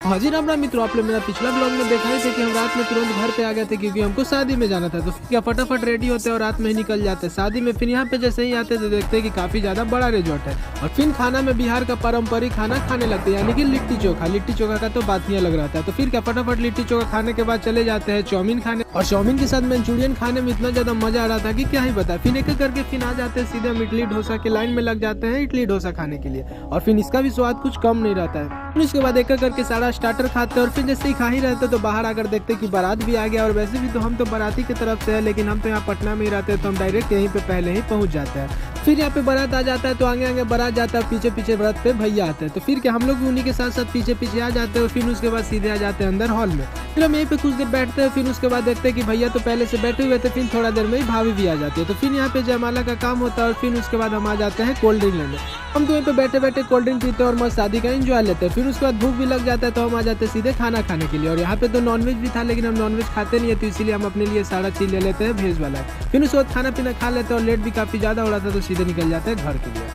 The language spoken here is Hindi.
हाँ जी, राम राम मित्रों, आप लोग मेरा पिछला ब्लॉग में देखा ही थे कि हम रात में तुरंत घर पे आ गए थे क्योंकि हमको शादी में जाना था। तो फिर क्या फटाफट रेडी होते और रात में ही निकल जाते शादी में। फिर यहाँ पे जैसे ही आते तो देखते हैं कि काफी ज्यादा बड़ा रिजॉर्ट है और फिर खाना में बिहार का पारंपरिक खाना खाने लगते हैं, यानी कि लिट्टी चोखा। लिट्टी चोखा का तो बात ही अलग रहता है। तो फिर क्या फटाफट लिट्टी चोखा खाने के बाद चले जाते हैं चाउमीन खाने, और चाउमीन के साथ मंचूरियन खाने में इतना ज्यादा मजा आ रहा था कि क्या ही बता। फिर एक करके फिर आ जाते हैं सीधे हम इडली डोसा के लाइन में लग जाते हैं इडली डोसा खाने के लिए, और फिर इसका भी स्वाद कुछ कम नहीं रहता है। फिर उसके बाद एक करके सारा स्टार्टर खाते हैं और फिर जैसे ही खा ही रहते तो बाहर आकर देखते कि बारात भी आ गया। और वैसे भी तो हम तो बाराती की तरफ से है, लेकिन हम तो यहाँ पटना में ही रहते हैं तो हम डायरेक्ट यहीं पे पहले ही पहुंच जाते हैं। फिर यहाँ पे बारात आ जाता है तो आगे आगे बारात जाता है, पीछे पीछे बारात पे भैया आते हैं। तो फिर क्या हम लोग उन्हीं के साथ साथ पीछे पीछे आ जाते हैं। फिर उसके बाद सीधे आ जाते हैं अंदर हॉल में। फिर हम यहीं पे कुछ देर बैठते हैं। फिर उसके बाद देखते हैं कि भैया तो पहले से बैठे हुए थे, फिर थोड़ा देर में ही भाभी भी आ जाती है। तो फिर यहाँ पे जयमाला का काम होता है और फिर उसके बाद हम आ जाते हैं कोल्ड ड्रिंक लेने। हम तो यहाँ पे बैठे बैठे कोल्ड ड्रिंक पीते हैं और मस्त शादी का एंजॉय लेते हैं। फिर उसके बाद भूख भी लग जाता है तो हम आ जाते हैं सीधे खाना खाने के लिए। और यहाँ पे तो नॉनवेज भी था, लेकिन हम नॉनवेज खाते नहीं है तो इसीलिए हम अपने लिए सारा चीज ले लेते हैं वेज वाला। फिर उसके बाद खाना पीना खा लेते हैं और लेट भी काफी ज्यादा हो रहा था तो सीधे निकल जाते हैं घर के लिए।